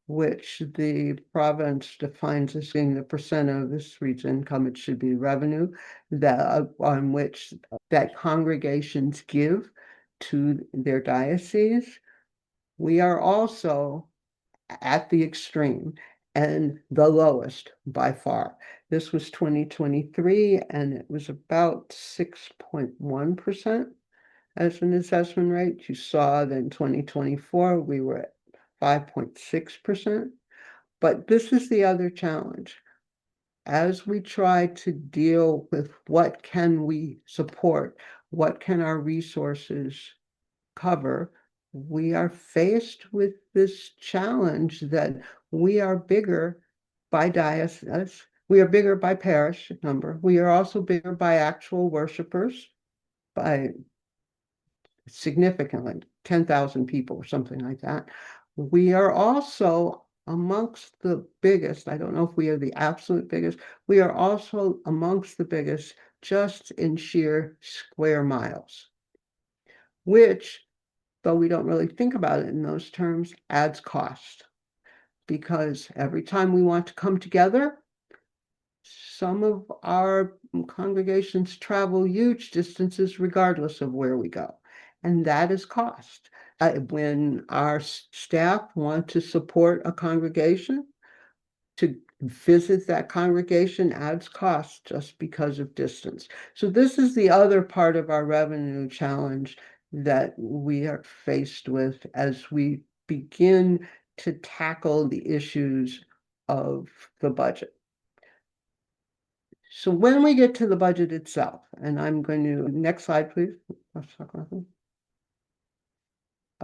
which the province defines as being the percent of this region income, it should be revenue, that on which that congregations give to their diocese, we are also at the extreme and the lowest by far. This was 2023, and it was about 6.1% as an assessment rate. You saw that in 2024, we were at 5.6%. But this is the other challenge. As we try to deal with what can we support, what can our resources cover, we are faced with this challenge that we are bigger by diocese, we are bigger by parish number, we are also bigger by actual worshipers, by significantly 10,000 people or something like that. We are also amongst the biggest, I don't know if we are the absolute biggest, we are also amongst the biggest just in sheer square miles, which, though we don't really think about it in those terms, adds cost. Because every time we want to come together, some of our congregations travel huge distances regardless of where we go. And that is cost. When our staff want to support a congregation, to visit that congregation adds cost just because of distance. So this is the other part of our revenue challenge that we are faced with as we begin to tackle the issues of the budget. So when we get to the budget itself, and I'm going to, next slide, please.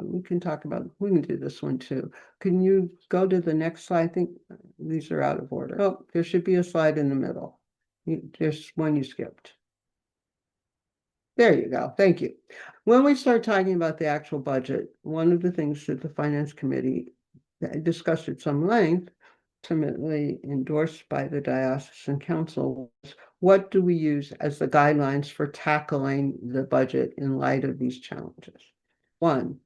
We can talk about, we can do this one too. Can you go to the next slide? I think these are out of order. Oh, there should be a slide in the middle. There's one you skipped. There you go. Thank you. When we start talking about the actual budget, one of the things that the Finance Committee discussed at some length, ultimately endorsed by the Diocesan Council, was what do we use as the guidelines for tackling the budget in light of these challenges? One,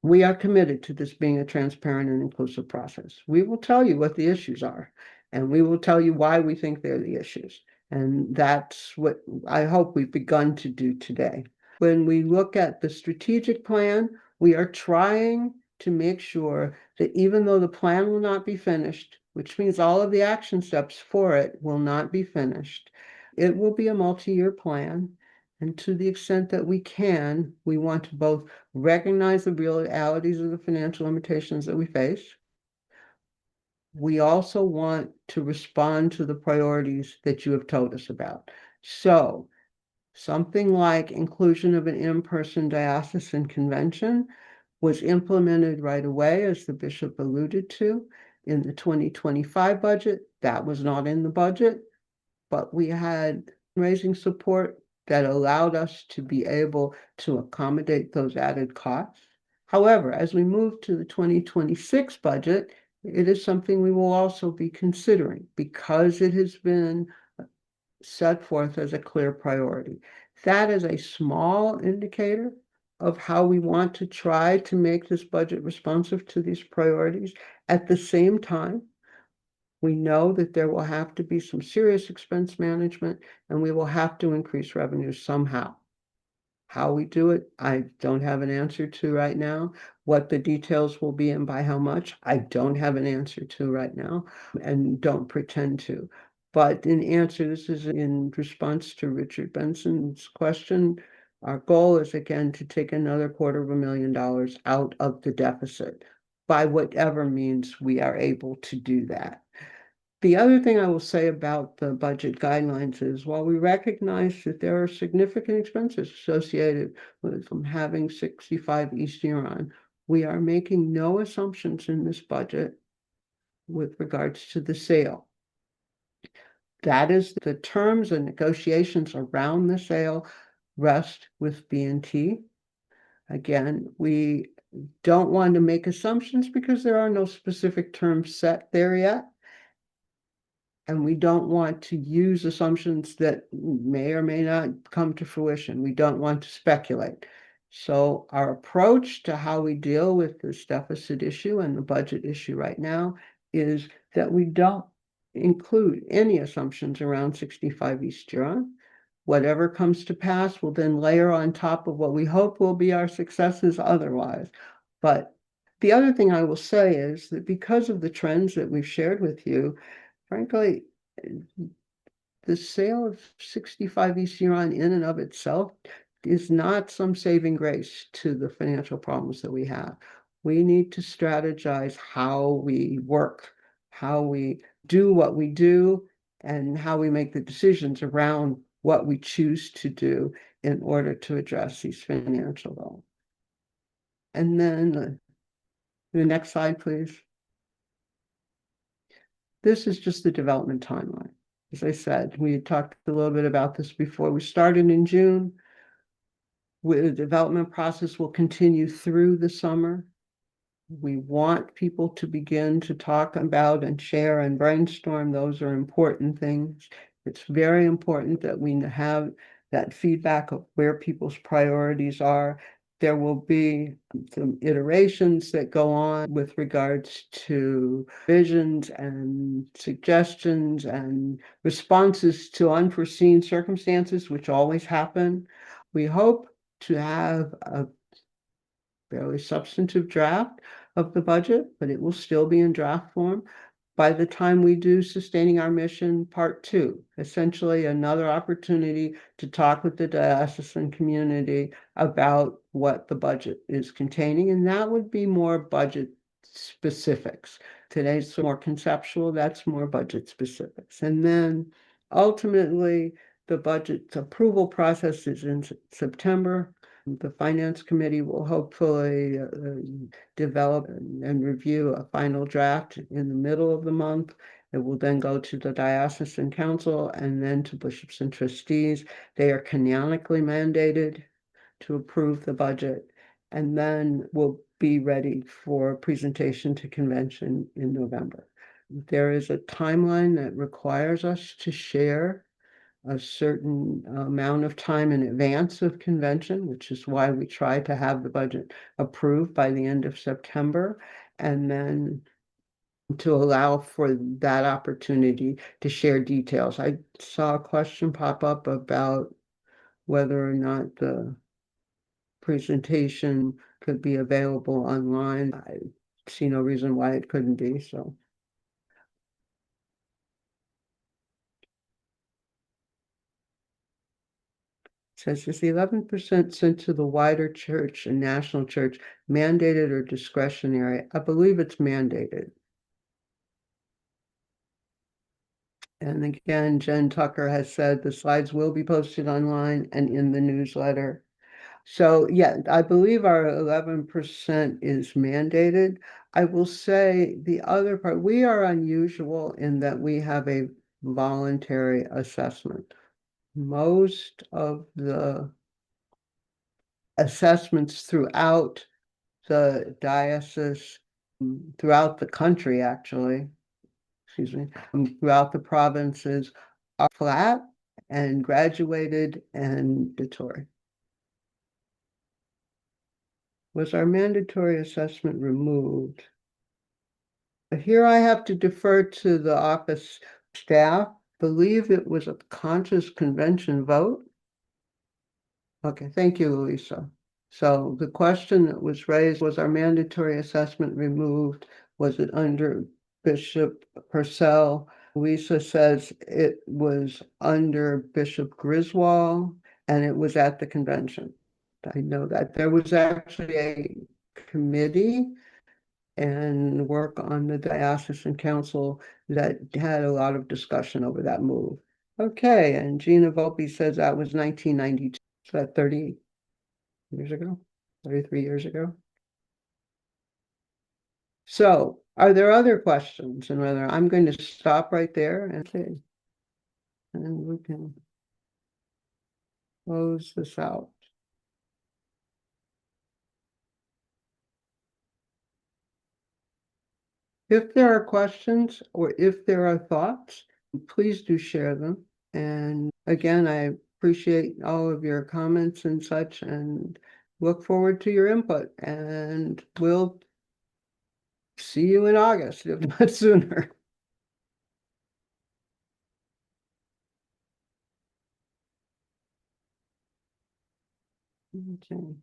we are committed to this being a transparent and inclusive process. We will tell you what the issues are, and we will tell you why we think they're the issues. And that's what I hope we've begun to do today. When we look at the strategic plan, we are trying to make sure that even though the plan will not be finished, which means all of the action steps for it will not be finished, it will be a multi-year plan. And to the extent that we can, we want to both recognize the realities of the financial limitations that we face. We also want to respond to the priorities that you have told us about. So something like inclusion of an in-person diocesan convention was implemented right away, as the bishop alluded to, in the 2025 budget. That was not in the budget, but we had raising support that allowed us to be able to accommodate those added costs. However, as we move to the 2026 budget, it is something we will also be considering because it has been set forth as a clear priority. That is a small indicator of how we want to try to make this budget responsive to these priorities. At the same time, we know that there will have to be some serious expense management, and we will have to increase revenues somehow. How we do it, I don't have an answer to right now. What the details will be and by how much, I don't have an answer to right now and don't pretend to. But in answer, this is in response to Richard Benson's question. Our goal is again to take another $250,000 out of the deficit by whatever means we are able to do that. The other thing I will say about the budget guidelines is while we recognize that there are significant expenses associated with having 65 East Huron, we are making no assumptions in this budget with regards to the sale. That is, the terms and negotiations around the sale rest with B&T. Again, we don't want to make assumptions because there are no specific terms set there yet. And we don't want to use assumptions that may or may not come to fruition. We don't want to speculate. So our approach to how we deal with this deficit issue and the budget issue right now is that we don't include any assumptions around 65 East Huron. Whatever comes to pass will then layer on top of what we hope will be our successes otherwise. But the other thing I will say is that because of the trends that we've shared with you, frankly, the sale of 65 East Huron in and of itself is not some saving grace to the financial problems that we have. We need to strategize how we work, how we do what we do, and how we make the decisions around what we choose to do in order to address these financial goals. And then the next slide, please. This is just the development timeline. As I said, we had talked a little bit about this before. We started in June. The development process will continue through the summer. We want people to begin to talk about and share and brainstorm. Those are important things. It's very important that we have that feedback of where people's priorities are. There will be some iterations that go on with regards to visions and suggestions and responses to unforeseen circumstances, which always happen. We hope to have a fairly substantive draft of the budget, but it will still be in draft form by the time we do Sustaining Our Mission Part 2, essentially another opportunity to talk with the diocesan community about what the budget is containing, and that would be more budget specifics. Today's more conceptual, that's more budget specifics. And then ultimately, the budget approval process is in September. The Finance Committee will hopefully develop and review a final draft in the middle of the month. It will then go to the Diocesan Council and then to bishops and trustees. They are canonically mandated to approve the budget, and then we'll be ready for presentation to convention in November. There is a timeline that requires us to share a certain amount of time in advance of convention, which is why we try to have the budget approved by the end of September, and then to allow for that opportunity to share details. I saw a question pop up about whether or not the presentation could be available online. I see no reason why it couldn't be, so. Says, is the 11% sent to the wider church and national church mandated or discretionary? I believe it's mandated. And again, Jen Tucker has said the slides will be posted online and in the newsletter. So yeah, I believe our 11% is mandated. I will say the other part, we are unusual in that we have a voluntary assessment. Most of the assessments throughout the diocese, throughout the country, actually, excuse me, throughout the provinces are flat and graduated and mandatory. Was our mandatory assessment removed? Here I have to defer to the office staff. Believe it was a conscious convention vote. Okay, thank you, Louisa. So the question that was raised, was our mandatory assessment removed? Was it under Bishop Purcell? Louisa says it was under Bishop Griswold and it was at the convention. I know that there was actually a committee and work on the diocesan council that had a lot of discussion over that move. Okay, and Gina Volpe says that was 1992, so that 30 years ago, 33 years ago. So are there other questions? And whether I'm going to stop right there and see. And we can close this out. If there are questions or if there are thoughts, please do share them. And again, I appreciate all of your comments and such and look forward to your input. And we'll see you in August, if not sooner. Okay.